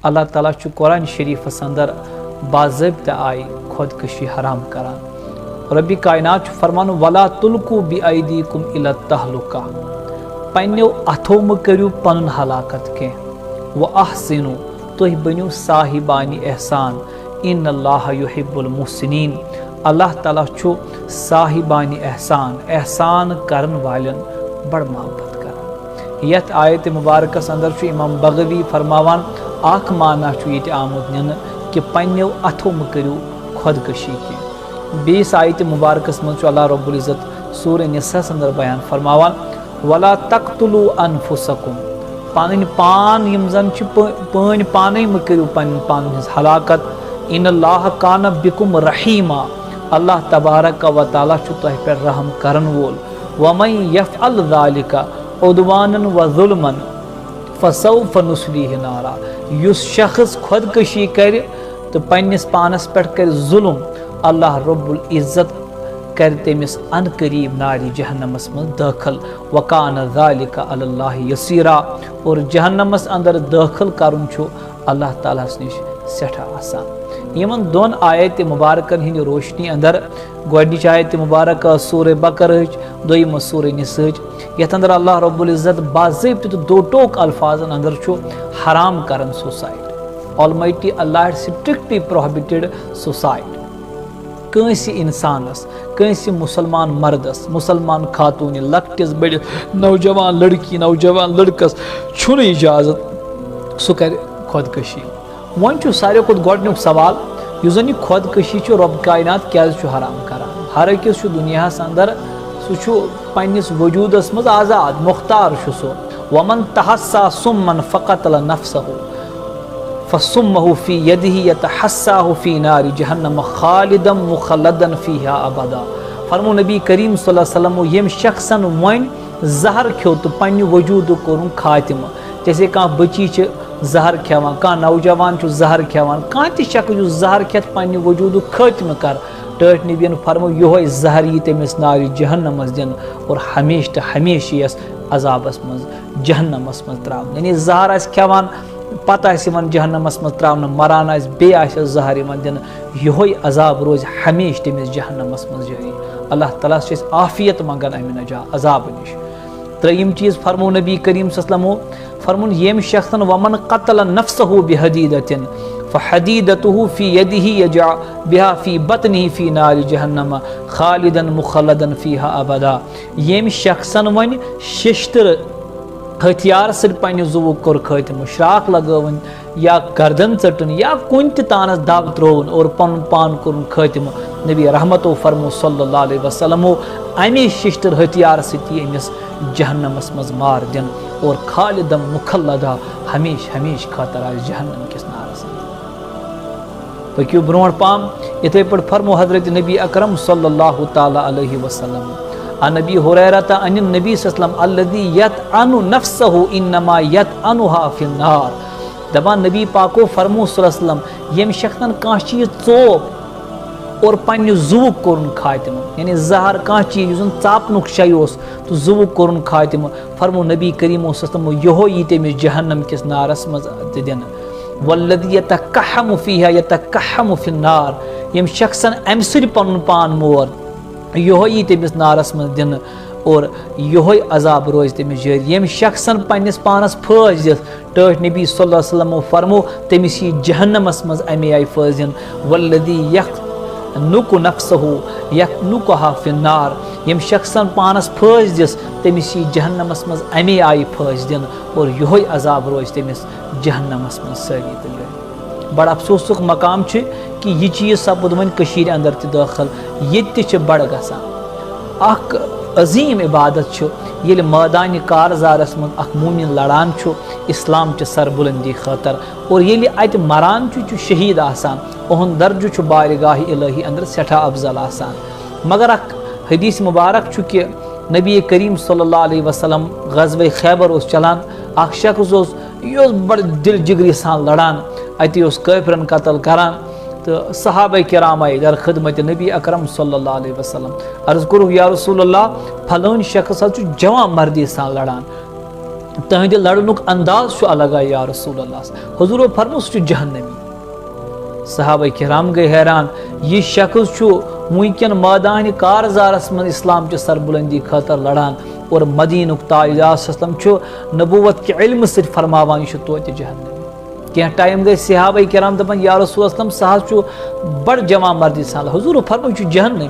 اللہ تعالیٰ چھُ قرآن شریفس اندر باضٲبطہ آیہِ خودکشی حرام کران۔ ربی کائنات چھُ فرمان وَلا تُلقوا بِأَیدِیکُم إِلَى التَّہلُکَہ، پنٛنیو اَتھو مہٕ کٔرِو پنُن ہلاکت کینٛہہ، وَأَحسِنُوا، تُہۍ بٔنِو صاحبانہِ احسان، اِنَّ اللّٰهَ يُحِبُّ الْمُحْسِنِیٖن، اللہ تعالیٰ چھُ صاحبانہِ احسان کرن والٮ۪ن بڑٕ محبت کران۔ یتھ آیتِ مبارکس اندر چھُ امام بغوی فرماوان اکھ معنی چھُ ییٚتہِ آمُت نِنہٕ کہ پنٛنیو اَتھو مہٕ کٔرِو خودکشی کینٛہہ۔ بیٚیِس آیتِ مبارکس منٛز چھُ اللہ رب العزت سورہ نِساہس اندر بیان فرماوان وَلَا تَقْتُلُوا أَنفُسَکُم، پنٕنۍ پان یِم زن چھِ پٲنۍ پانے مہٕ کٔرِو پنٕنۍ پان ہٕنٛز ہلاکت، اِنَ اللّٰهَ کانَ بِکُم رحیٖما، اللہ تبارک و تعالیٰ چھُ تۄہہِ پٮ۪ٹھ رحم کرن وول، وَمَن یفعل ذَلِکَ عُدوانًا وَظُلمًا فَسَوْفَ نُصْلِیہِ نارا، یُس شخص خودکشی کرِ تہٕ پننِس پانس پٮ۪ٹھ کرِ ظلم، اللہ رب العزت کرِ تٔمِس ان قریب نارِ جہنمس منٛز دٲخل، وَکانَ ذَلِکَ عَلَى اللّٰهِ یسیٖرا، اور جہنمس اندر دٲخل کرُن چھُ اللہ تعالیٰ ہس نِش سٮ۪ٹھاہ آسان۔ یمن دۄن آیتِ مبارکن ہٕنٛدِ روشنی اندر گۄڈنِچ آیتِ مبارک سورہ بقرہٕچ، دوٚیِم سورہ نِساہٕچ، یتھ اندر اللہ رب العزت باضٲبطہٕ تہٕ دو ٹوک الفاظن اندر چھُ حرام کران suicide. Almighty Allah had strictly prohibited suicide۔ کٲنٛسہِ اِنسانس، کٲنٛسہِ مُسلمان مردس، مُسلمان خاتوٗنہِ، لۄکٹِس بٔڑِس، نوجوان لڑکی، نوجوان لڑکس چھُنہٕ اِجازت سُہ کرِ خودکشی۔ وۄنۍ چھُ ساروی کھۄتہٕ گۄڈنیُک سوال یُس زن یہِ خودکشی چھُ رۄب کائنات کیازِ چھُ حرام کران؟ ہر أکِس چھُ دُنیاہس اندر سُہ چھُ پننِس وجوٗدس منٛز آزاد، مختار چھُ سُہ۔ وَمَن تحسا سُمًّا فقتل نفسه فسمه فی یدہ یتحساہ فی نار جہنم خالدا مخلدا فیہا ابدا۔ فرمو نبی کریم صلی اللہ علیہ وسلم یم شخصن ون زہر کھیو تو پنہ وجود کورن خاتمہ، جیسے کانٛہہ بچی چھِ زہر کھیوان، کانٛہہ نوجوان چھُ زہر کھیوان، کانٛہہ تہِ شخص یُس زہر کھٮ۪تھ پننہِ وجوٗدُک خٲتمہٕ کر، ٹٲٹھۍ نبیَن فرمو یِہوے زہر یی تٔمِس نارِ جہنمس دِنہٕ اور ہمیشہ تہٕ ہمیشہ یس عذابس منٛز جہنمس منٛز تراونہٕ۔ یعنی زہر آسہِ کھٮ۪وان پتہٕ آسہِ یِوان جہنمس منٛز تراونہٕ، مران آسہِ بیٚیہِ آسٮ۪س زہر یِوان دِنہٕ، یِہوے عذاب روزِ ہمیشہ تٔمِس جہنمس منٛز جٲری۔ اللہ تعالیٰ چھِ أسۍ عافیت منٛگان امہِ نجات عذابہٕ نِش۔ ترٛیٚیِم چیٖز فرمو نبی کریم صلی اللہ علیہ وسلم فرمون ییٚمہِ شخصن ومن قتل نفسه بحدیدۃ فحدیدته فی یدہ یجع بها فی بطنہ فی نار جہنم خالدا مخلدا فیہا ابدا۔ ییٚمہِ شخصن وۄنۍ شیشتٕر ہتھیار سۭتۍ پننہِ زُوُک کوٚر خٲتمہٕ، شراکھ لگٲوٕنۍ یا گردن ژٔٹٕن یا کُنہِ تہِ تانس دب ترٛووُن اور پنُن پان کوٚرُن خٲتمہٕ، نبی رحمتو فرمو صلی اللہ علیہ وسلمو امی شیشتٕر ہتھیار سۭتۍ یی أمِس جہنمس منٛز مار دِنہٕ اور خالدم مخلدا، ہمیشہ ہمیشہ خٲطرٕ آسہِ جہنم کِس نارس منٛز۔ پٔکِو برونٛٹھ پہم، یِتھے پٲٹھۍ فرمو حضرت نبی اکرم صلی اللہ تعالیٰ علیہ وسلم عن ابی ہریرہ عن النبی صلی اللہ علیہ وسلم الذی یطعن نفسہ انما یطعنھا فی النار۔ دپان نبی پاکو فرمو صلی اللہ علیہ وسلم ییٚمہِ شخصن کانٛہہ چیٖز ژوپ اور پننہِ زُوُک کوٚرُن خاتمہٕ، یعنی زہر کانٛہہ چیٖز یُس زن ژاپنُک شے اوس تہٕ زُوُک کوٚرُن خاتمہٕ، فرمو نبی کریمو صلی اللہ علیہ وسلم یِہوے یی تٔمِس جہنم کِس نارس منٛز تہِ دِنہٕ۔ والذی یتکحم فیہا یتکحم فی النار، ییٚمہِ شخصن امہِ سۭتۍ پنُن پان مور، یِہوے یی تٔمِس نارس منٛز دِنہٕ اور یِہوے عذاب روزِ تٔمِس جٲری۔ ییٚمہِ شخصن پننِس پانس پھٲسۍ دِتھ، ٹٲٹھۍ نبی صلی اللہ علیہ وسلمو فرمو تٔمِس یی جہنمس منٛز امے آیہِ پھٲسۍ دِنہٕ۔ والذی یخنق نفسہ یخنقھا فی النار، ییٚمہِ شخصن پانس پھٲسۍ دِژ تٔمِس یی جہنمس منٛز امے آیہِ پھٲسۍ دِنہٕ اور یِہوے عذاب روزِ تٔمِس جہنمس منٛز سٲری تہٕ گٔے۔ بڑٕ افسوسُک مقام چھُ کہ یہِ چیٖز سپُد وۄنۍ کٔشیٖرِ اندر تہِ دٲخل، ییٚتہِ تہِ چھِ بڑٕ گژھان۔ اکھ عظیٖم عبادت چھُ ییٚلہِ مٲدانہِ کارزارس منٛز اکھ مومِن لڑان چھُ اسلام چہِ سربلندی خٲطر اور ییٚلہِ اتہِ مران چھُ، چھُ شہیٖد آسان، اُہُنٛد درجہٕ چھُ بارگاہ الہی اندر سٮ۪ٹھاہ افضل آسان۔ مگر اکھ حدیث مبارک چھُ کہ نبی کریم صلی اللہ علیہ وسلم غزوہ خیبر اوس چلان، اکھ شخص اوس یہِ اوس بڑٕ دل جگری سان لڑان، اتہِ اوس کٲفرن قتل کران تہٕ صحابہ کرام آیہِ در خدمت نبی اکرم صلی اللہ علیہ وسلم، عرض کوٚرُکھ یا رسول اللہ فلٲنۍ شخص حظ چھُ جوان مردی سان لڑان، تہندِ لڑنُک انداز چھُ الگ یا رسول اللہ. حضورو فرمو سُہ چھُ جہنمی. صحابہ کرام گئی حیران، یہ شخص چھُ وٕنکٮ۪ن مٲدانہِ کارزارس منٛز اسلام چہِ سربلندی خٲطرٕ لڑان اور مدینُک تاجدار صلی اللہ علیہ وسلم چھُ نبوت کہِ علمہٕ سۭتۍ فرماوان یہِ چھُ توتہِ جہنمی. کینٛہہ ٹایم گٔے صحابہ کرام دپان یا رسول اللہ سُہ حظ چھُ بڑٕ جمع مردی سان. حضورو فرمو یہِ چھُ جہنمی.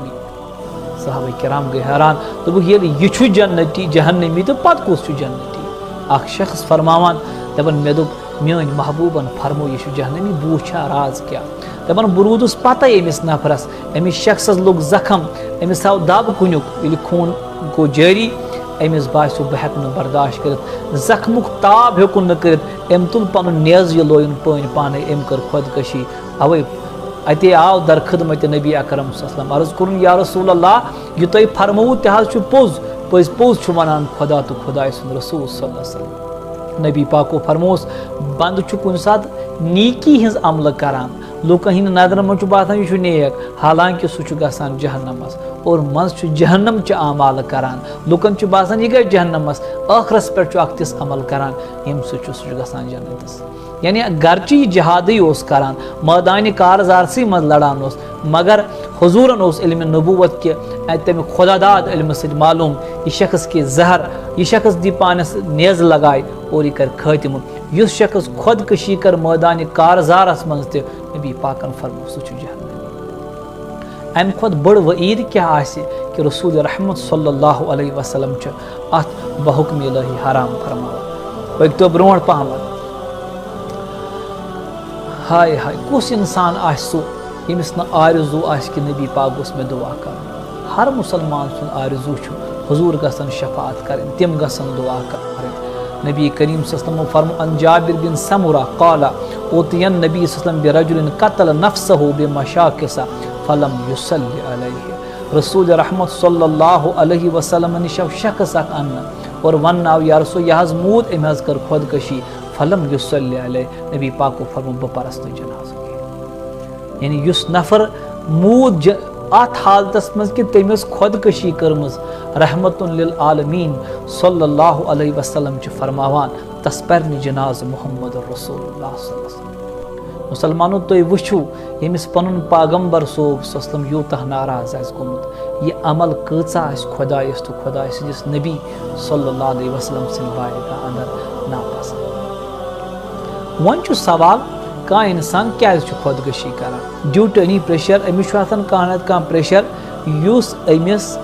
صحابہ کرام گئی حیران، دوٚپُکھ ییٚلہِ یہِ چھُ جنتی جہنمی تہٕ پتہٕ کُس چھُ جنتی؟ اکھ شخص فرماوان دپان مےٚ دوٚپ میٲنۍ محبوٗبن فرمو یہِ چھُ جہنمی، بہٕ وٕچھا راز کیٛاہ. دپان بہٕ روٗدُس پتہ أمِس نفرس، أمِس شخصس لوٚگ زخم، أمِس آو دب کُنیُک. ییٚلہِ خوٗن گوٚو جٲری أمِس باسیو بہٕ ہٮ۪کہٕ نہٕ برداشت کٔرِتھ، زخمُک تاب ہیوٚکُن نہٕ کٔرِتھ. أمۍ تُل پنُن نیزٕ یہِ لویُن پٲنۍ پانے، أمۍ کٔر خۄدکٔشی. اوے اتے آو در خدمت نبی اکرم صلی اللہ علیہ وسلم، عرض کوٚرُن یا رسول اللہ یہِ تۄہہِ فرمووُ تہِ حظ چھُ پوٚز، پٔزۍ پوٚز چھُ ونان خۄدا تہٕ خۄداے سُنٛد رسوٗل صلی اللہ علیہ وسلم. نبی پاکو فرمووُس بنٛدٕ چھُ کُنہِ ساتہٕ نیٖکی ہِنٛز عملہٕ کران، لُکن ہٕنٛدِ نظرن منٛز چھُ باسان یہِ چھُ نیک، حالانکہِ سُہ چھُ گژھان جہنمس. اور منٛزٕ چھُ جہنم چہِ اعمال کران، لُکن چھُ باسان یہِ گژھِ جہنمس، ٲخرس پٮ۪ٹھ چھُ اکھ تِژھ عمل کران ییٚمہِ سۭتۍ چھُ سُہ چھُ گژھان جنتس. یعنی گرچہِ یہِ جہادٕے اوس کران، مٲدانہِ کارزارسٕے منٛز لڑان اوس، مگر حضوٗرن اوس علمِ نبوت کہِ تمیُک خۄدا داد علمہٕ سۭتۍ معلوٗم یہِ شخص کہِ زہر، یہِ شخص دی پانس نیزٕ لگایہِ اور یہِ کرِ خٲتمہٕ. یُس شخص خۄدکٔشی کر مٲدانہِ کارزارس منٛز تہِ نبی پاکن فرمو سُہ چھُ جہنمی. امہِ کھۄتہٕ بٔڑ وعیٖد کیٛاہ آسہِ کہِ رسول رحمت صلی اللہ علیہ وسلم چھُ اتھ بحُکمہِ الہی حرام فرماوان. پٔکۍتو برونٛٹھ پہمتھ. ہائے ہائے کُس انسان آسہِ سُہ ییٚمِس نہٕ آرزوٗ آسہِ کہِ نبی پاک گوٚژھ مےٚ دُعا کرُن. ہر مُسلمان سُنٛد آرزوٗ چھُ حضوٗر گژھن شفاعت کرٕنۍ، تِم گژھن دُعا کرٕنۍ. نبی کریم صلی اللہ علیہ وسلم فرمو ان جابر بن سمرہ قال اوتي النبي صلی اللہ علیہ وسلم برجل قتل نفسه بمشاکس فلم يصلي علیہ. رسول رحمت صلی اللہ علیہ وسلم نِش آو شخص اکھ اننہٕ اور ونناو یا رسول یہِ حظ موٗد، أمۍ حظ کٔر خۄدکٔشی. فلم يصلي علیہ، نبی پاکو فرمو بہٕ پرس نہٕ جنازٕ کینٛہہ. یعنی یُس نفر موٗد اتھ حالتس منٛز کہِ تٔمۍ ٲس خۄدکٔشی کٔرمٕژ، رحمتُن للعالمیٖن صلی اللہ علیہ وسلم چھُ فرماوان تس پرِ نہٕ جنازٕ محمد رسول اللہ صلی اللہ علیہ وسلم. مُسلمانو تُہۍ وٕچھِو ییٚمِس پنُن پیغمبر صوب صلی اللہ علیہ وسلم یوٗتاہ ناراض آسہِ گوٚمُت، یہِ عمل کۭژاہ آسہِ خۄدایس تہٕ خۄداے سٕنٛدِس نبی صلی اللہ علیہ وسلم سٕنٛدِ بارگاہ انٛدر ناپسنٛد. وۄنۍ چھُ سوال کانٛہہ انسان کیازِ چھُ خۄدکٔشی کران؟ ڈیوٗ ٹُو اینی پریشر، أمِس چھُ آسان کانٛہہ نتہٕ کانٛہہ پریشر یُس أمِس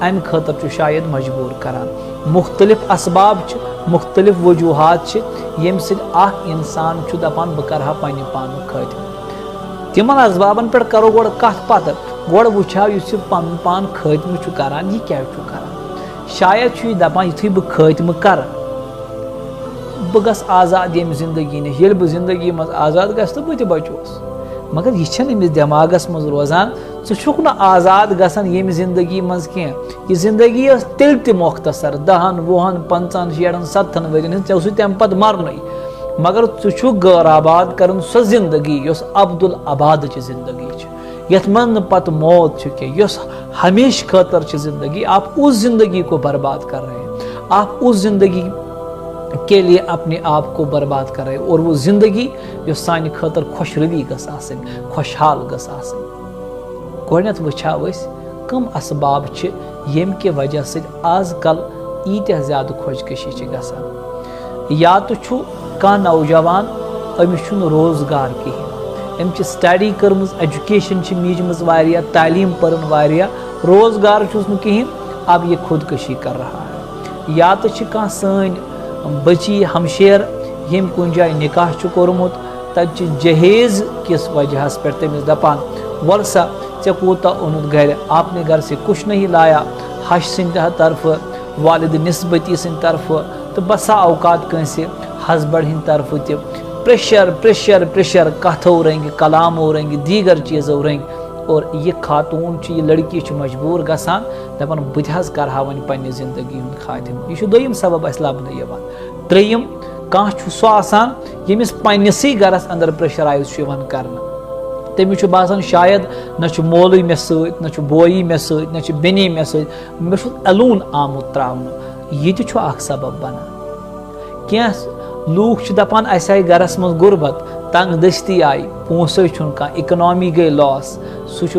امہِ خٲطرٕ چھُ شاید مجبوٗر کران. مختلف اسباب چھِ، مختلف وجوٗہات چھِ ییٚمہِ سۭتۍ اکھ انسان چھُ دپان بہٕ کرٕ ہا پننہِ پانُک خٲتمہٕ. تِمن اسبابن پٮ۪ٹھ کرو گۄڈٕ کتھ پتہٕ. گۄڈٕ وٕچھِ ہاو یُس یہِ پنُن پان خٲتمہٕ چھُ کران یہِ کیازِ چھُ کران. شاید چھُ یہِ دپان یُتھُے بہٕ خٲتمہٕ کرٕ بہٕ گژھٕ آزاد ییٚمہِ زندگی نِش، ییٚلہِ بہٕ زندگی منٛز آزاد گژھٕ تہٕ بہٕ تہِ بچوس. مگر یہِ چھنہٕ أمِس دٮ۪ماغس منٛز روزان ژٕ چھُکھ نہٕ آزاد گژھان ییٚمہِ زندگی منٛز کینٛہہ. یہِ زندگی ٲس تیٚلہِ تہِ مۄختصر 10 20 50 60 70 ؤرین ہٕنٛز، ژےٚ اوسُے تمہِ پتہٕ مرنُے. مگر ژٕ چھُکھ غٲر آباد کرُن سۄ زندگی یۄس عبدالآبادٕچ زندگی چھِ، یتھ منٛز نہٕ پتہٕ موت چھُ کینٛہہ، یۄس ہمیشہٕ خٲطرٕ چھِ زندگی. آپ اس زندگی کو برباد کر رہے ہیں، آپ اس زندگی کے لیے اپنے آپ کو برباد کر رہے اور وہ زندگی یۄس سانہِ خٲطرٕ خۄش روی گژھِ آسٕنۍ، خۄشحال گژھِ آسٕنۍ. گۄڈنٮ۪تھ وٕچھو أسۍ کٕم اسباب چھِ ییٚمہِ کہِ وجہ سۭتۍ آز کل ییٖتیٛاہ زیادٕ خۄدکٔشی چھِ گژھان. یا تہٕ چھُ کانٛہہ نوجوان أمِس چھُنہٕ روزگار کِہیٖنۍ، أمۍ چھِ سٹڈی کٔرمٕژ، ایجوکیشن چھِ میٖجمٕژ واریاہ، تعلیٖم پٔرٕن واریاہ، روزگار چھُس نہٕ کِہیٖنۍ، اب یہِ خودکٔشی کر رہا ہے. یا تہٕ چھِ کانٛہہ سٲنۍ بچی ہمشیر ییٚمۍ کُنہِ جایہِ نکاح چھُ کوٚرمُت، تتہِ چھِ جہیز کِس وجہس پٮ۪ٹھ تٔمِس دپان وَل سا ژےٚ کوٗتاہ اوٚنُتھ گرِ، آپ نے گھر سے کچھ نہیں لایا، ہش سٕنٛدِ طرفہٕ، والد نسبتی سٕنٛدِ طرفہٕ تہٕ بسا اوقات کٲنٛسہِ ہسبنٛڈ ہٕنٛدِ طرفہٕ تہِ. پریشر پریشر پریشر کتھو رنگہِ، کلامو رنگہِ، دیٖگر چیٖزو رنگہِ. اور یہِ خاتوٗن چھِ، یہِ لڑکی چھِ مجبوٗر گژھان دپان بہٕ تہِ حظ کرٕ ہا وۄنۍ پننہِ زندگی ہُنٛد خاتمہٕ. یہِ چھُ دوٚیِم سبب اسہِ لبنہٕ یِوان. ترٛیٚیِم، کانٛہہ چھُ سُہ آسان ییٚمِس پننِسٕے گرس انٛدر پریشرایز چھُ یِوان کرنہٕ. تٔمِس چھُ باسان شاید نہ چھُ مولٕے مےٚ سۭتۍ، نہ چھُ بویی مےٚ سۭتۍ، نہ چھُ بیٚنی مےٚ سۭتۍ، مےٚ چھُ ایلوٗن آمُت تراونہٕ. یہِ تہِ چھُ اکھ سبب بنان. لوگ دپان اس آئی گرس مز غربت تنگ دستی آئی پونسے چھن کھانا اکنامی گئی لاس سہ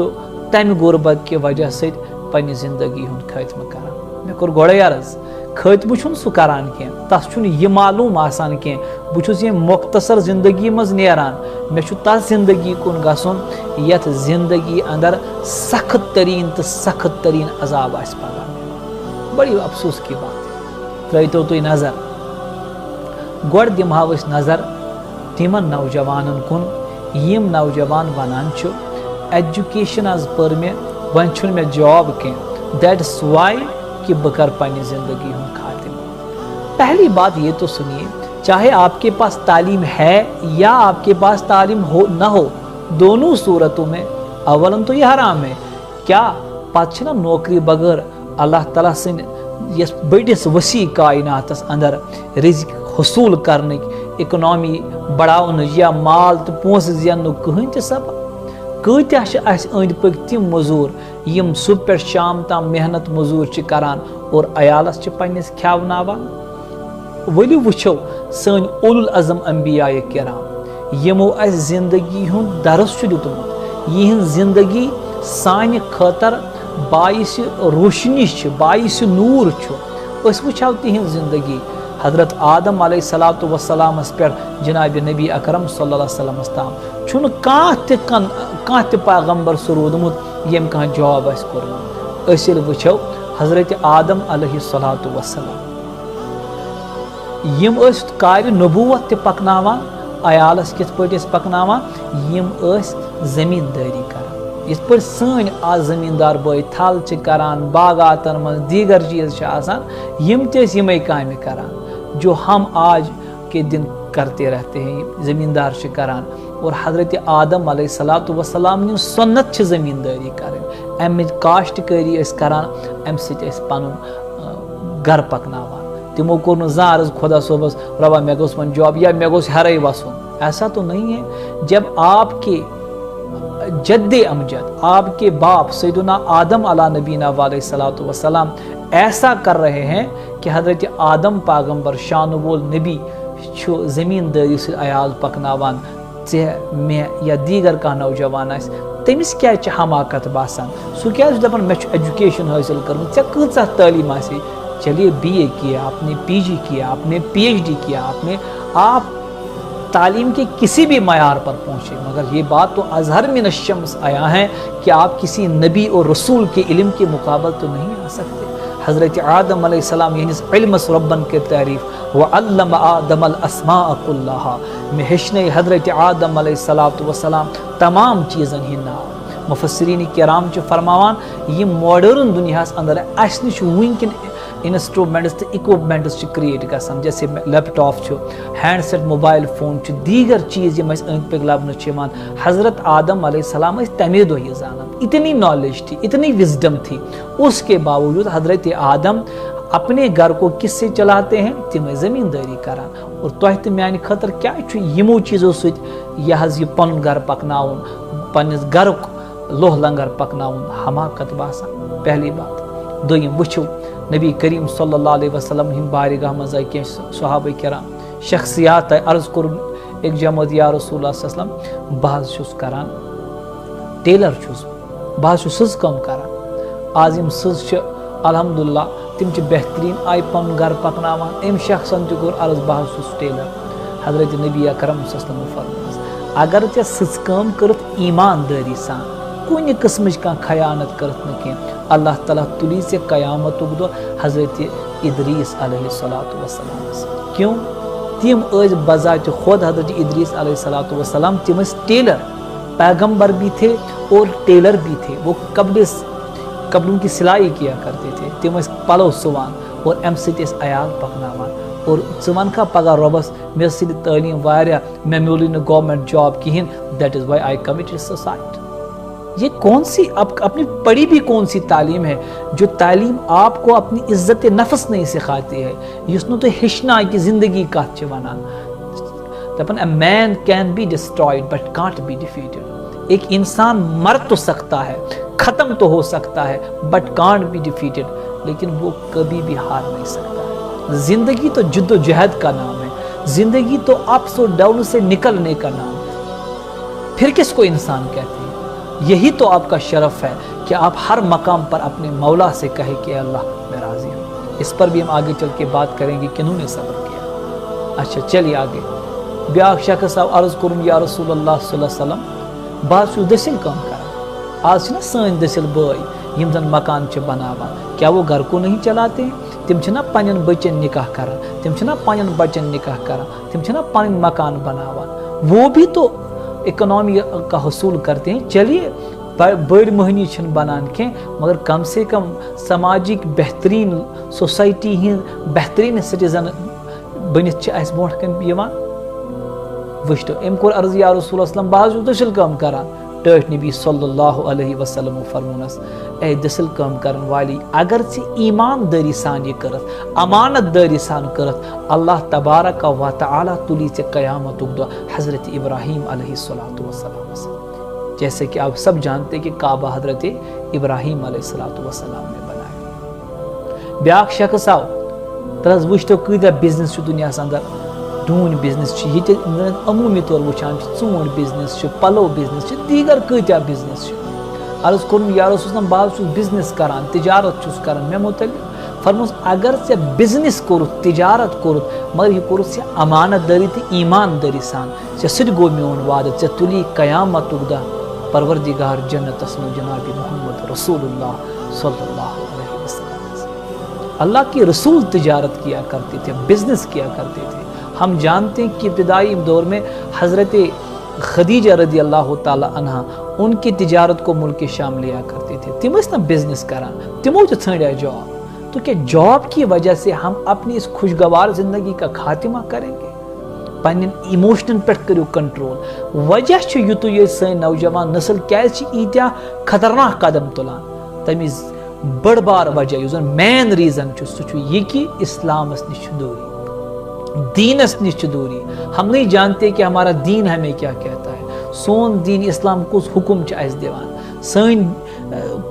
تمہ غربت کی وجہ ست پنہ زندگی ہند خاتمہ کران مے کور گوڑے عرض خاتمہ چھن سہ کران کی تس چھن یہ معلوم آسان کی بہت یہ مختصر زندگی مز نیران مے چھ تس زندگی کن گژھن یتھ زندگی اندر سخت ترین عذاب آس پگہ بڑی افسوس کی بات ترٲیتو تُہۍ نظر گۄڈٕ دِمہو أسۍ نظر تِمن نوجوانن کُن یِم نوجوان ونان چھُ ایجوکیشن حظ پٔر مےٚ وۄنۍ چھُنہٕ مےٚ جاب کینٛہہ دیٹس وائی کہ بہٕ کر پننہِ زندگی ہُنٛد خاتمہ پہلی بات یہ تو سنیے چاہے آپ کے پاس تعلیم ہے یا آپ کے پاس تعلیم ہو نہ ہو دونوں صورتوں میں اولن تو یہ حرام ہے کیا پتہ چھنا نوکری بغیر اللہ تعالیٰ سن یس بڑس وسیع کائناتس اندر رزق حصول کرنک اکنامی بڑھاؤن یا مال تو پونس زینن کہین تہ سبب کتیا اس اند پک تم مزور یم صبح پہ شام تام محنت مزور کران اور عیالس پنس کھیوناوان ولو وچھو سن اولو العظم انبیاء کرام یمو اس زندگی ہند درس دیتمت یہ زندگی سانہ خاطر باعث روشنی باعث نور اس وچھو تہذ زندگی حضرت آدم علیہ الصلوۃ والسلام پہ جناب نبی اکرم صلی اللہ علیہ وسلم تام چھن کانٛہہ تہِ پیغمبر سہ روٗدمُت یم کانٛہہ جاب آسہِ کوٚرمُت أسۍ ییٚلہِ وٕچھو حضرت آدم علیہ الصلوۃ والسلام یم ٲسۍ کارِ نبوت تہِ پکناوان عیالس کِتھ پٲٹھۍ ٲسۍ پکناوان یم ٲسۍ زمیٖندٲری کران یِتھ پٲٹھۍ سٲنۍ آز زمیٖندار بٲے تھل چھِ کران باغاتن منٛز دیگر چیٖز چھِ آسان یم تہِ ٲسۍ یِمے کامہِ کران جو ہم آج کے دن کرتے رہتے ہیں زمیندار چھ کران اور حضرت آدم علیہ الصلوۃ والسلام نے سنت چھ زمینداری کرن ام کاشتکاری اس کران ام سۭتۍ ٲسۍ پنُن گھر پکناوان تمو کوٚر نہٕ زانٛہہ عرض خدا صٲبس ربا مےٚ گوٚژھ وۄنۍ جاب یا مےٚ گوٚژھ ہیرے وسُن ایسا تو نہیں ہے جب آپ کے جد امجد آپ کے باپ سیدنا آدم علیہ نبینا علیہ الصلوۃ والسلام ایسا کر رہے ہیں کہ حضرت آدم پیغمبر شان وول نبی چھُ زمیٖندٲری سۭتۍ عیال پکناوان ژےٚ مےٚ یا دیگر کانٛہہ نوجوان آسہِ تٔمِس کیٛازِ چھِ حماقت باسان سُہ کیٛازِ چھُ دپان مےٚ چھُ ایجوکیشن حٲصل کٔرمٕژ ژےٚ کۭژاہ تعلیٖم آسے چلیے بی اے کیا آپ نے پی جی کیا آپ نے پی ایچ ڈی کیا آپ تعلیم کے کسی بھی معیار پر پہنچے مگر یہ بات تو اظہر من الشمس آیا ہے کہ آپ کسی نبی اور رسول کے علم کے مقابل تو نہیں آ سکتے حضرت آدم علیہ السلام یعنی علم ربن کے تعریف وعلم آدم الاسماء كلها میں ہیچنے حضرت آدم علیہ الصلوۃ والسلام تمام چیزن ہند ناو مفسرین کرام چھ فرماوان یہ ماڈرن دنیاس اندر اس نش ونکن انسٹرومنٹس تو اکوپمنٹس کریٹ گژھان جیسے laptop handset mobile phone دیگر چیز یم اند پک لبنہ حضرت آدم علیہ السلام تمے دہ یہ زانان اتنی نالج تھی اتنی وزڈم تھی اس کے باوجود حضرت آدم اپنے گھر کو کس سے چلاتے ہیں تم زمینداری کران اور تہ تو میانہ خاطر کیا یمو چیزوں ست یہ پن گھر پکناؤن پنس گھرک لوہ لنگر پکناؤن حماقت باسان پہلی بات دویم وچھو نبی کریم صلی اللہ علیہ وسلم ہند بارگاہ مز آئی کی صحابہ کرام شخصیات عرض کور ایک جماعت یا رسول اللہ صلی اللہ علیہ وسلم بہت چھس کران ٹیلر چھس بہت سٕژ کٲم کران آز یم سٕژ چھ الحمدللہ تم چھ بہترین آئی پن گھر پکناوان ام شخصن تہ کور عرض بہت چھس ٹیلر حضرت نبی اکرم صلی اللہ علیہ وسلم فرمایا اگر ژےٚ سٕژ کٲم کٔرٕتھ ایماندٲری سان کُنہِ قٕسمٕچ کانٛہہ خیانت کٔرٕتھ نہٕ کینٛہہ اللہ تعالیٰ تُلی ژےٚ قیامتُک دۄہ حضرت ادریس علیہ الصلوۃ والسلام کیوں تم ٲسۍ بذات خود حضرت ادریس علیہ الصلوۃ والسلام تم ٲسۍ ٹیلر پیغمبر بھی تھے اور ٹیلر بھی تھے وہ کپڑوں کی سلائی کیا کرتے تھے تم ٲسۍ پلو سُوان اور امہِ سۭتۍ ٲسۍ عیال پکناوان اور ژٕ وَنکھا پگاہ رۄبس مےٚ ٲس ییٚتہِ تعلیٖم واریاہ مےٚ میوٗلٕے نہٕ گورمنٹ جاب کِہیٖنۍ دیٹ از وائی آئی کمٹڈ سوسائٹ یہ کون سی اپنی پڑھی بھی کون سی تعلیم ہے جو تعلیم آپ کو اپنی عزت نفس نہیں سکھاتی ہے یس نو تو ہیچنا کہ زندگی کت چھ ونان دپان a man can be destroyed but can't be defeated ایک انسان مر تو سکتا ہے ختم تو ہو سکتا ہے بٹ کانٹ بی ڈیفیٹڈ لیکن وہ کبھی بھی ہار نہیں سکتا ہے زندگی تو جد و جہد کا نام ہے زندگی تو اپس اور ڈاؤن سے نکلنے کا نام ہے، پھر کس کو انسان کہتے ہیں؟ یہی تو آپ کا شرف ہے کہ آپ ہر مقام پر اپنے مولا سے کہے کہ اللہ میں راضی ہوں۔ اس پر بھی ہم آگے چل کے بات کریں گے کنہوں نے صبر کیا۔ اچھا چلیے آگے، بیاکھ شخص آو عرض کرن یا رسول اللہ صلی اللہ علیہ وسلم بعض چھو دسل کام کران، آج چھنا سن دسل بائی یم زن مکان چھ بناوان، کیا وہ گھر کو نہیں چلاتے ہیں؟ تم چھنا پنن بچن نکاح کران، تم چھنا پنن بچن نکاح کران، تم چھنا پنن مکان بناوان، وہ بھی تو اکنامی کا حصول کرتے ہیں۔ چلیے بڑ مہنی چھن بنان کے مگر کم سے کم سماجک بہترین سوسائٹی ہند بہترین سٹیزن بنت اس برونٹ کن یوان۔ وچھتو ام کور عرض یا رسول اللہ وسلم بعض دسل کام کران، ٹھٹ نبی صلی اللہ علیہ وسلم فرمونس اے دسل کام کرن والی اگر ژے ایمانداری سان یہ کرت، امانت داری سان کرت، اللہ تبارک و تعالی تلی ژے قیامت دہ حضرت ابراہیم علیہ السلام سے، جیسے کہ آپ سب جانتے کہ کعبہ حضرت ابراہیم علیہ السلام نے بنایا۔ بیاکھ شخص آو ترس وچھتو کۭتیاہ بزنس دنیا اندر، ڈون بزنس یہ عمومی طور وچھان ژونٹ بزنس پلو بزنس دیگر کۭتیاہ بزنس۔ عرض کرن یا رسول اللہ بعض چھس بزنس کران، تجارت چھس کران، مے متعلق فرموس اگر ژے بزنس کورت، تجارت کورت، مگر یہ کورت ژے امانت داری تو ایمانداری سان، ژے سۭتۍ گوٚو میون وعدٕ، ژے تُلی قیامتُک دۄہ پروردگار جنتس میں جناب محمد رسول اللہ صلی اللہ علیہ وسلم۔ اللہ کے رسول تجارت کیا کرتے تھے، بزنس کیا کرتے تھے۔ ہم جانتے ہیں کہ ابتدائی دور میں حضرت خدیجہ رضی اللہ تعالی عنہ ان کی تجارت کو ملک شام لیا کرتے تھے، تم نا بزنس کران، تمو تو ژھانڈیا جاب، تو کیا جاب کی وجہ سے ہم اپنی اس خوشگوار زندگی کا خاتمہ کریں گے؟ پنن ایموشنن پہ کرو کنٹرول۔ وجہ یوتو یہ سن نوجوان نسل کیازِ ایتیا خطرناک قدم تلان، تمیز بڑ بار وجہ یُس زن مین ریزن سہ یہ کہ اسلامس نش دوری، دینس نش دوری۔ ہم نہیں جانتے کہ ہمارا دین ہمیں کیا کہتا ہے، سون دین اسلام کس حکم اس دیوان، سن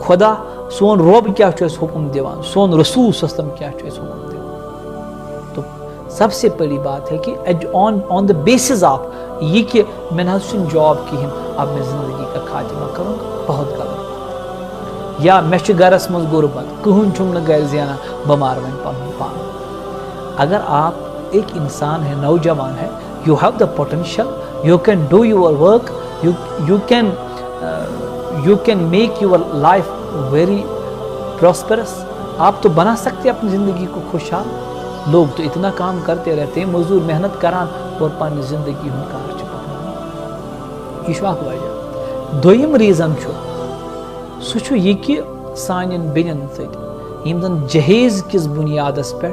خدا سون رب کیا اس حکم دیوان، سون رسول صلی اللہ علیہ وسلم کیا اس حکم دیوان۔ تو سب سے بڑی بات ہے کہ آن دا بیسز آف یہ کہ میں نہ جاب کہین اب میں زندگی کا خاتمہ کروں گا، بہت غلط بات۔ یا میں گرس مز غربت، کہن چھم نہ گھر زینان، بمار ون پن پان۔ اگر آپ ایک انسان ہے، نوجوان ہے، you have the potential, you can do your work, you can make your life very prosperous, آپ تو بنا سکتے اپنی زندگی کو خوشحال۔ لوگ تو اتنا کام کرتے رہتے ہیں، مزدور محنت کران اور پانی زندگی ہن کار پکنان، یہ اخ وجہ۔ دویم ریزن سہ یہ کہ سانن بینن ست یم زن جہیز کس بنیادس پہ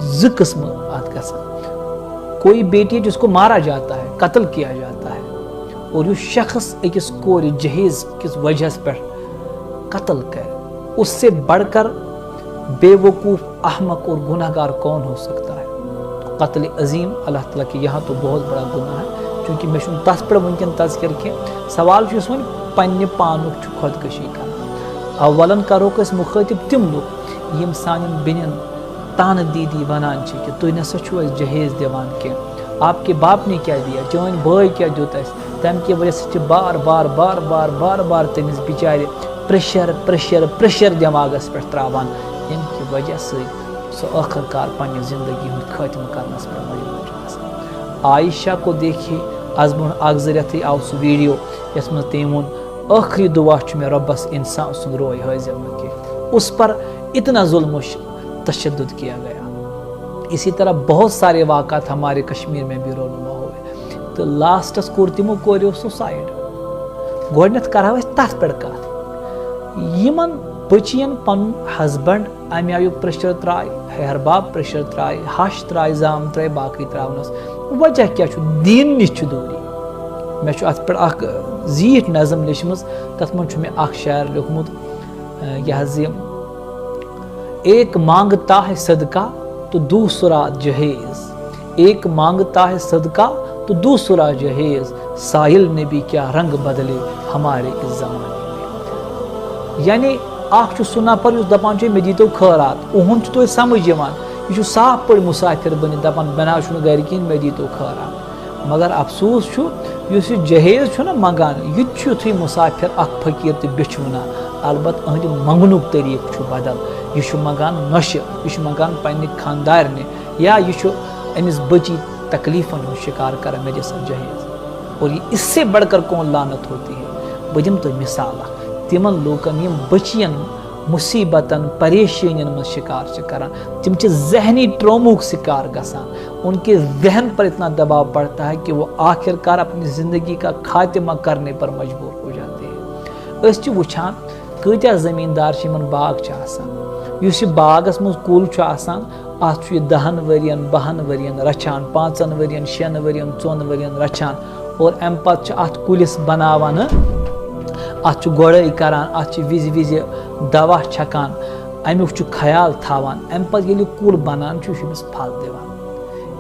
زٕ قسم ات گژھان، کوئی بیٹی جس کو مارا جاتا ہے، قتل کیا جاتا ہے، اور یہ شخص اکس کور جہیز کس وجہ پہ قتل کرے، اس سے بڑھ کر بے وقوف، احمق اور گناہ گار کون ہو سکتا ہے؟ قتل عظیم اللہ تعالیٰ کے یہاں تو بہت بڑا گناہ ہے، چونکہ میں تس پہ ونکن تذکر کی سوال ون پنہ پانک خودکشی کران۔ اولن کرو اس مخاطب تم لوگ یم سانن بینن تان دیدی ونان کہ تھی نسا چھو اس جہیز دیوان کی، آپ کے باپ نے کیا دیا، چون بھائی کیا دیت اس، تم کی وجہ سے بار بار بار بار بار بار تمس بچارے پریشر پریشر پریشر دماغس پہ تراوان، یم کی وجہ سے سو آخر کار پنہ زندگی ہند خاتمہ کرنس پہ مجبور۔ عائشہ کو دیکھیے، از برون اک زٕ رٮ۪تھٕے آو سُہ ویڈیو یس منٛز تٔمۍ ووٚن ٲخری دعا چھُ مےٚ رۄبس انسان سُنٛد روے حٲضِر نہٕ کینٛہہ، اس پر اتنا ظلم و تشدد کیا گیا۔ اسی طرح بہت سارے واقعات ہمارے کشمیر میں بھی رونما ہوئے، تو لاسٹس کور تمو کوریو سوسائڈ۔ گۄڈنیٚتھ کرہو أسۍ تتھ پٮ۪ٹھ کتھ، یمن بچین پن ہسبینڈ امہِ آیُک پریشر ترٛایہِ، ہیہرباب پریشر ترٛایہِ، ہش ترٛایہِ، زام ترٛایہِ، باقٕے ترٛاونس، وجہ کیٛاہ چھُ؟ دیٖن نِش چھُ دوٗری۔ مےٚ چھُ اتھ پٮ۪ٹھ اکھ زیٖٹھ نظم لیچھمٕژ، تتھ منٛز چھُ مےٚ اکھ شعر لیوکھمُت، یہِ حظ یہِ ایک مانگتا ہے صدقہ تو دوسرا جہیز، ایک مانگتا ہے صدقہ تو دوسرا جہیز، ساحل نے بھی کیا رنگ بدلے ہمارے اس زمانے میں۔ یعنی اخ سُہ نفر یُس دپان چھُ مےٚ دیٖتو خٲرات، اُہُنٛد چھُ توتہِ سمجھ یِوان یہ صاف پہ مسافر بنت دپان بنا گھر کہین مے دیتو خٲرا مگر افسوس اس جہیز نا منگان یہ مسافر اخ فقیر تو بیچھ ونان البتہ اہد منگنک طریقہ بدل یہ منگان نوشہ یہ منگان پنہ خاندارنہ یا یہ امس بچی تکلیفن ہند شکار کران مے جیسا جہیز اور یہ اس سے بڑھ کر کون لعنت ہوتی ہے بہ دم تو مثال تمن لوکن یم بچین مصیبتن پریشانین من شکار کران تم ذہنی ٹروموک شکار گسان ان کے ذہن پر اتنا دباؤ پڑتا ہے کہ وہ آخر کار اپنی زندگی کا خاتمہ کرنے پر مجبور ہو جاتے ہیں اس وچھان کتیا زمیندار من باغ آسان اس باغس مز کل آسان ات یہ 10 ورین 12 ورین رچھان 5 ورین 6 ورین 4 ورین رچھان اور ام پتہ ات کلس بناوان ات گوڑائی کران ات وز وز دوا چھکان امیک خیال تھاوان ام پتہ ییٚلہِ کُل بنان یہ أمِس پھل دِوان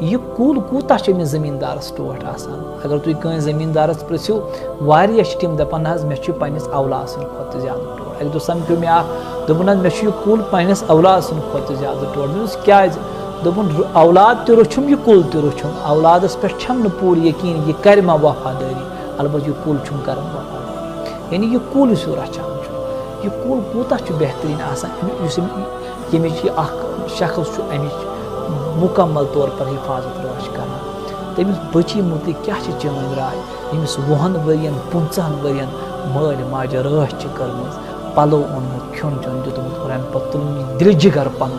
یہ کُل کوٗتاہ چھُ أمِس زمیٖندارس ٹوٹھ آسان اگر تُہۍ کٲنٛسہِ زمیٖندارس پرٛژھِو واریاہ چھِ تِم دپان نہ حظ مےٚ چھُ پننِس اولاد سٕنٛدِ کھۄتہٕ زیادٕ ٹوٹھ اکہِ دۄہ سمکھیو مےٚ اکھ دوٚپُن حظ مےٚ چھُ یہِ کُل پننِس اولاد سٕنٛدِ کھۄتہٕ زیادٕ ٹوٹھ مےٚ دوٚپُس کیازِ دوٚپُن اولاد تہِ روچھُم یہِ کُل تہِ روچھُم اولادس پٮ۪ٹھ چھم نہٕ پوٗرٕ یقیٖن یہِ کرِ ما وفادٲری البتہ یہِ کُل چھُم کران وفادٲری یعنی یہ کُل یُس یہِ رچھان چھُ یہ کُل کوٗتاہ چھُ بہتریٖن آسان یُس ییٚمِچ یہِ اکھ شخص چھُ امِچ مکمل طور پر حفاظت روش کران تٔمِس بچی متعلق کیٛاہ چھِ چٲنۍ راے ییٚمِس 20 ؤرین 15 ؤرین مٲلۍ ماجہِ رٲچھ چھِ کٔرمٕژ پلو اوٚنمُت کھیوٚن چیوٚن دیُتمُت اور امہِ پتہٕ تُلُن دِلہِ جگر پنُن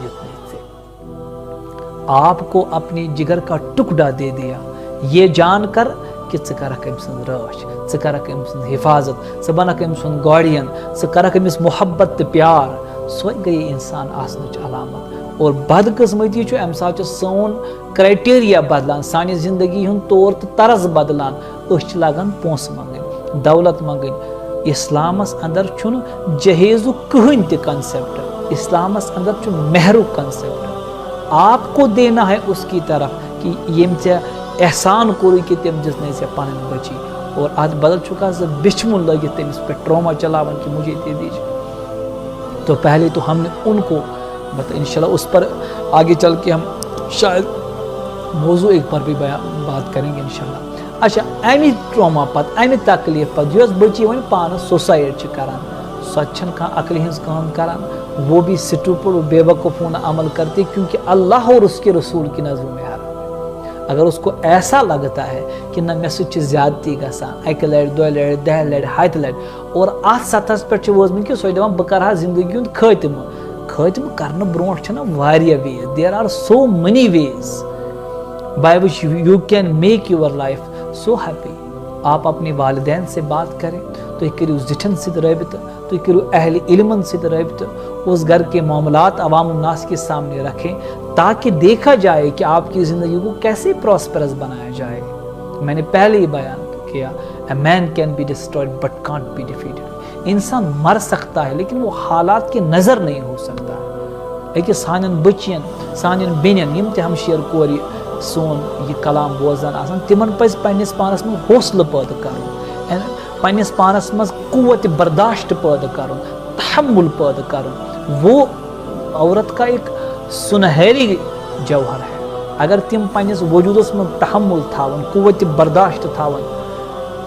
دیُت ژےٚ آپ کو اپنی جگر کا ٹکڑا دے دیا یہ جان کر کہ ژٕ کرکھ أمۍ سٕنٛز رٲچھ ژٕ کرکھ أمۍ سٕنٛز حفاظت ژٕ بنکھ أمۍ سُنٛد گاڑین ژٕ کرکھ أمِس محبت تہٕ پیار سۄے گٔیے انسان آسنٕچ علامت اور بدقسمتی چھُ امہِ ساتہٕ چھُ سون کرائٹیریا بدلان سانہِ زندگی ہُنٛد طور تہٕ طرز بدلان أسۍ چھِ لاگان پونٛسہٕ منٛگٕنۍ دولت منٛگٕنۍ اسلامس اندر چھُنہٕ جہیزُک کٕہٕنۍ تہِ کنسیپٹ اسلامس اندر چھُ مہرُک کنسیپٹ آپ کو دینا ہے اس کی طرف کہ یم ژےٚ احسان کوٚرُے کہ تٔمۍ دِژنَے ژےٚ پنٕنۍ بچی اور اتھ بدل چھُکھا ژٕ بِچھمُن لٲگِتھ تٔمِس پٮ۪ٹھ ٹراما چلاوان کہ مجھے دے دیجیے تو پہلے تو ہم نے ان کو مطلب انشاءاللہ اس پر آگے چل کے ہم شاید موضوع ایک پر بھی بات کریں گے انشاءاللہ اچھا امی ٹراما پتہ امی تکلیف پتہ یۄس بچی وۄنۍ پانس سوسائڈ چھِ کران سۄ تہِ چھنہٕ کانٛہہ عقلہِ ہٕنٛز کٲم کران وہ بھی سٹوپڈ و بے وقوفانہ عمل کرتی کیونکہ اللہ اور اس کے رسول کی نظروں میں حرام ہے اگر اس کو ایسا لگتا ہے کہ نہ مےٚ سۭتۍ چھِ زیادتی گژھان اکہِ لٹہِ 2 لٹہِ 10 لٹہِ 100 لٹہِ اور اتھ سطحس پٮ۪ٹھ چھِ وٲژمٕژ کہِ سۄ چھِ دپان بہٕ کرٕ ہا زندگی ہُنٛد خٲتمہٕ کرنہٕ برونٛٹھ چھِنہ واریاہ ways there are so many ways by which you can make your life so happy آپ اپنے والدین سے بات کریں تُہۍ کٔرِو زِٹھٮ۪ن سۭتۍ رٲبطہٕ تُہۍ کٔرِو اہل علمن سۭتۍ رٲبطہٕ اس گھر کے معاملات عوام الناس کے سامنے رکھیں تاکہ دیکھا جائے کہ آپ کی زندگی کو کیسے پراسپرس بنایا جائے میں نے پہلے ہی بیان کیا a man can be destroyed but can't be defeated انسان مر سکتا ہے لیکن وہ حالات کی نظر نہیں ہو سکتا ہے سانن بچین سانن بینین یم تہِ ہمشیر کورِ سون یہ کلام بوزان آسان تمن پز پننس پانس من حوصلہ پٲدٕ کرُن پننس پانس مز قوت برداشت پٲدٕ کرُن تحمل پٲدٕ کرُن وہ عورت کا ایک سنہری جوہر ہے اگر تم پننس وجودس من تحمل تھاون قوت برداشت تھاون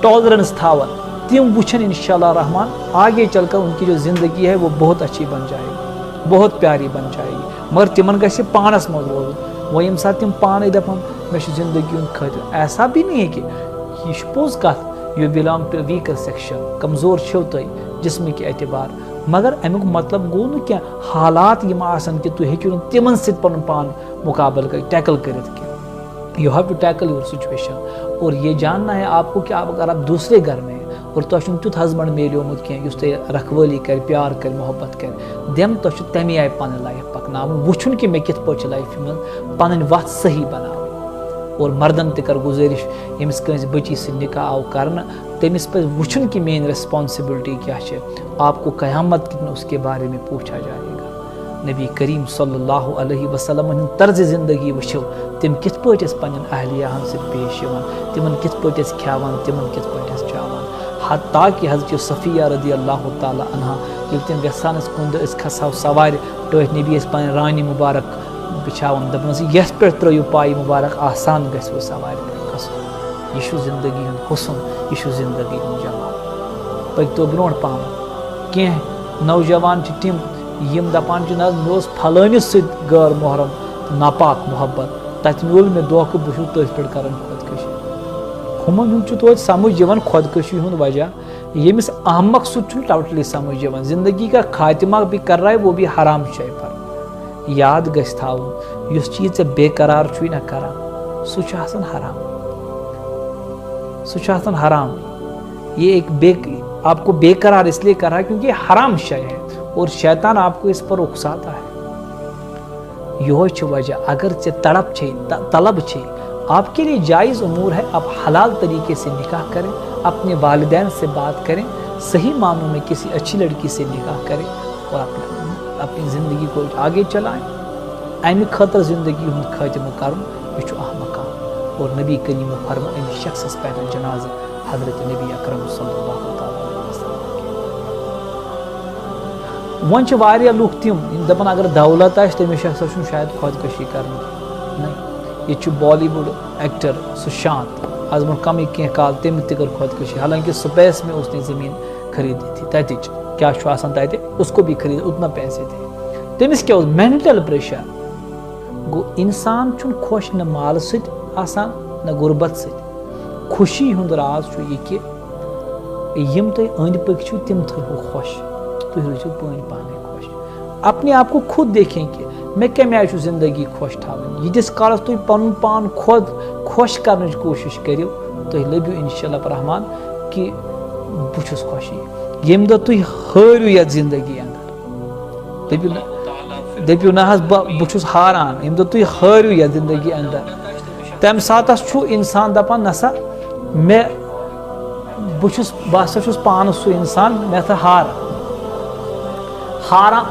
ٹالرنس تھاون تم وچھن انشاءاللہ رحمان آگے چل کر ان کی جو زندگی ہے وہ بہت اچھی بن جائے گی بہت پیاری بن جائے گی مگر تمن گژھِ پانس مز روزُن وہ ییٚمہِ ساتہٕ تِم پانے دپان مےٚ چھُ زندگی ہُنٛد خٲطرٕ ایسا بھی نہیں ہے کہ یہ چھُ پوٚز کتھ you belong to weaker section کمزور چھِو تُہۍ جسمٕکۍ اعتبار مگر امیُک مطلب گوٚو نہٕ کینٛہہ حالات یِم آسان کہ تُہۍ ہیٚکِو نہٕ تِمن سۭتۍ پنُن پان مقابل کٔرِتھ ٹیکل کٔرِتھ کینٛہہ you have to tackle your situation اور یہ جاننا ہے آپ کو کہ آپ اگر آپ دوسرے گھر میں اور تۄہہِ چھُنہٕ تیُتھ ہسبنڈ میلیومُت کینٛہہ یُس تۄہہِ رکھوٲلی کرِ پیار کرِ محبت کرِ دٮ۪ن تۄہہِ چھُ تمے آیہِ پنٕنۍ لایف پکناوٕنۍ وٕچھُن کہ مےٚ کِتھ پٲٹھۍ چھِ لایفہِ منٛز پنٕنۍ وتھ صحیح بناوٕنۍ اور مردن تہِ کر گزٲرِش ییٚمِس کٲنٛسہِ بچی سۭتۍ نکاح آو کرنہٕ تٔمِس پزِ وٕچھُن کہ میٲنۍ ریسپانسبلٹی کیا چھِ آپ کو قیامت کے دن اس کے بارے میں پوچھا جائے گا نبی کریم صلی اللہ علیہ وسلم ہٕنٛز طرزِ زندگی وٕچھِو تِم کِتھ پٲٹھۍ ٲسۍ پننٮ۪ن اہلیاہن سۭتۍ پیش یِوان تِمن کِتھ پٲٹھۍ ٲسۍ کھٮ۪وان تِمن کِتھ پٲٹھۍ ٲسۍ چاوان حتیٰ کہ حضرت صفیہ رضی اللہ تعالیٰ عنہ ییٚلہِ تِم یژھان ٲسۍ کُنہِ دۄہ أسۍ کھسہو سوارِ ٹٲٹھۍ نبی ٲسۍ پنٕنۍ رانہِ مبارک بچھاون دپنس یس پہ ترٛٲیِو پاے مبارک آسان گژھِ سوارِ پٮ۪ٹھ کھسُن یہ زندگی ہُنٛد حسن یہ زندگی ہُنٛد جمال پٔکۍتو برونٛٹھ پہم کینٛہہ نوجوان چھِ تِم یم دپان چھِ نہ مےٚ اوس پھلٲنِس سۭتۍ غٲر محرم ناپاک محبت تتہِ میوٗل مےٚ دھوکہٕ بہٕ چھُس تٔتھۍ پٮ۪ٹھ کران خودکشی ہُمن ہُنٛد چھُ توتہِ سمجھ یِوان خودکشی ہُنٛد وجہ ییٚمِس احمق سُہ چھُنہٕ ٹوٹلی سمجھ یِوان زندگی کا خاتمہ بھی کر رہا ہے وہ بھی حرام شے پر یاد گژھِ تھاوُن یُس چیٖز ژےٚ بے قرار چھُے نہ کران سُہ چھُ آسان حرام سُہ چھُ آسان حرام یہ ایک آپ کو بے قرار اس لیے کر رہا ہے کیونکہ یہ حرام شے ہے اور شیطان آپ کو اس پر اکساتا ہے یہ وجہ اگر ژےٚ تڑپ چھے طلب چھے آپ کے لیے جائز امور ہے آپ حلال طریقے سے نکاح کریں اپنے والدین سے بات کریں صحیح معنوں میں کسی اچھی لڑکی سے نکاح کریں اور اپنی زندگی کو آگے چلائیں امہِ خٲطرٕ زندگی ہُنٛد خاتمہ کرُن یہ چھُ احمقانہ اور نبی کریم فرمو امہِ شخصس پٮ۪ٹھ جنازٕ حضرت نبی اکرم صلی اللہ علیہ وسلم وۄنۍ چھِ واریاہ لُکھ تِم یِم دپان اگر دولت آسہِ تٔمِس ہسا چھُنہٕ شاید خودکشی کرٕنۍ نہیں یہ چھُ بالی وُڈ ایکٹر سُشانت آز برونٛہہ کمٕے کینٛہہ کال تٔمۍ تہِ کٔر خودکشی حالانکہ سپیس میں اس نے زمین خریدی تھی تتِچ کیا چھُ آسان تتہِ اس کو بھی خرید اتنا پیسے تھے تٔمِس کیٛاہ اوس مینٹل پریشر گوٚو انسان چھُنہٕ خۄش نہ مالہٕ سۭتۍ آسان نہ غربت سۭتۍ خوشی ہُنٛد راز چھُ یہِ کہِ یِم تُہۍ أنٛدۍ پٔکۍ چھِو تِم تھٲیہو خۄش تُہۍ روٗزِو پٲنۍ پانے خۄش اپنے آپ کو خود دیکھیں کہ میں کمہِ آیہِ چھُس زندگی خۄش تھاوٕنۍ ییٖتِس کالس تُہۍ پنُن پان خود خۄش کرنٕچ کوٗشش کٔرِو تُہۍ لٔبِو انشاء اللہ رحمان کہ بہٕ چھُس خۄشی ییٚمہِ دۄہ تُہۍ ہٲرِو یتھ زندگی اندر دٔپِو نہ حظ بہٕ چھُس ہاران ییٚمہِ دۄہ تُہۍ ہٲرِو یتھ زندگی اندر تمہِ ساتس چھُ انسان دپان نسا بہٕ ہسا چھُس پانہٕ سُہ انسان مےٚ ہسا ہاران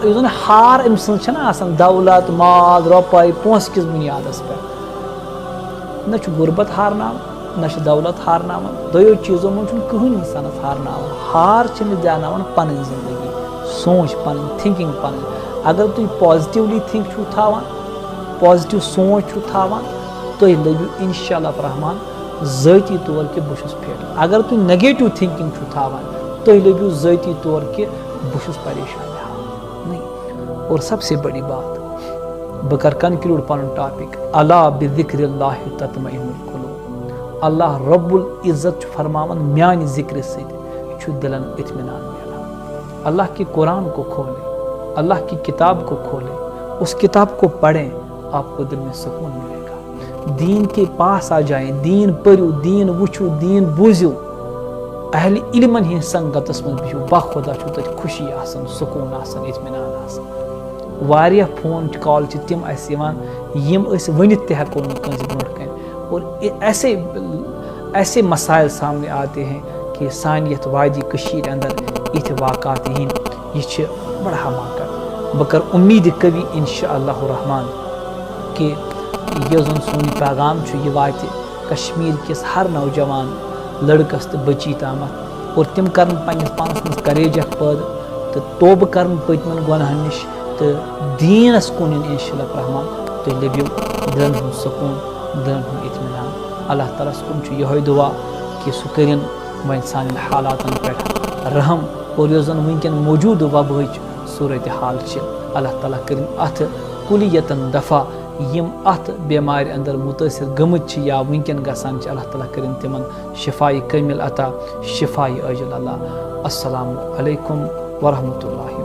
یُس زن ہار أمۍ سٕنٛز چھنہ آسان دولت مال رۄپاے پونٛسہٕ کِس بُنیادس پٮ۪ٹھ نہ چھُ غربت ہارناوان نہ چھِ دولت ہارناوان دۄیو چیٖزو منٛز چھُنہٕ کٕہٕنۍ انسانس ہارناوان ہار چھِنہٕ دیاناوان پنٕنۍ زندگی سونٛچ پنٕنۍ تھنکِنگ پنٕنۍ اگر تُہۍ پازِٹِولی تھنک چھُو تھاوان پازِٹِو سونٛچ چھُو تھاوان تُہۍ لٔبِو انشاء اللہ رحمان ذٲتی طور کہِ بہٕ چھُس فِٹ اگر تُہۍ نگیٹِو تھنکِنگ چھُو تھاوان تُہۍ لٔبِو ذٲتی طور کہِ بہٕ چھُس پریشان نہیں اور سب سے بڑی بات بہٕ کر کنکلوٗڈ پنُن ٹاپک الا بذکر اللہ تطمئن القلوب اللہ رب العزت چھُ فرماوان میانہِ ذکرِ سۭتۍ چھُ دلن اطمینان ملان اللہ کے قرآن کو کھولیں اللہ کی کتاب کو کھولیں اس کتاب کو پڑھیں آپ کو دل میں سکون ملے گا دین کے پاس آ جائیں دین پٔرِو دین وٕچھِو دین بوٗزِو اہل علمن ہٕنٛدۍ سنگتس منٛز بِہِو باخۄدا چھُو تتہِ خوشی آسان سکوٗن آسان اطمینان آسان واریاہ فون کال چھِ تِم اَسہِ یِوان یِم أسۍ ؤنِتھ تہِ ہٮ۪کو نہٕ کٲنٛسہِ برونٛٹھ کَنہِ اور ایسے مسائل سامنے آتے ہیں کہ سانہِ یتھ وادی کٔشیٖرِ اندر یِتھۍ واقعات یِنۍ یہِ چھِ بڑٕ حماقت بہٕ کرٕ اُمیٖدِ قوی انشاء اللہ رحمان کہ یُس زن سون یہِ پیغام چھُ یہِ واتہِ کشمیٖر کِس ہر نوجوان لڑکس تہٕ بچی تامتھ اور تِم کرن پننِس پانس منٛز کریجک پٲدٕ تہٕ توبہٕ کرن پٔتمٮ۪ن گۄنہن نِش تہٕ دیٖنس کُن یُن انشاء اللہ رحمان تُہۍ لٔبِو دلن ہُنٛد سکوٗن دلن ہُنٛد اطمینان اللہ تعالیٰ ہس کُن چھُ یِہوے دُعا کہِ سُہ کٔرِن وۄنۍ سانٮ۪ن حالاتن پٮ۪ٹھ رحم اور یۄس زن وٕنکٮ۪ن موجوٗدٕ وبہٕچ صوٗرتِ حال چھِ اللہ تعالیٰ کٔرِن اتھ کُلیتن دفع یِم اتھ بٮ۪مارِ اندر مُتٲثر گٔمٕتۍ چھِ یا وٕنکٮ۪ن گژھان چھِ اللہ تعالیٰ کٔرِن تِمن شفایہِ کٲمِل عطا شفایہِ عاجل اللہ السلام علیکم ورحمۃ اللہ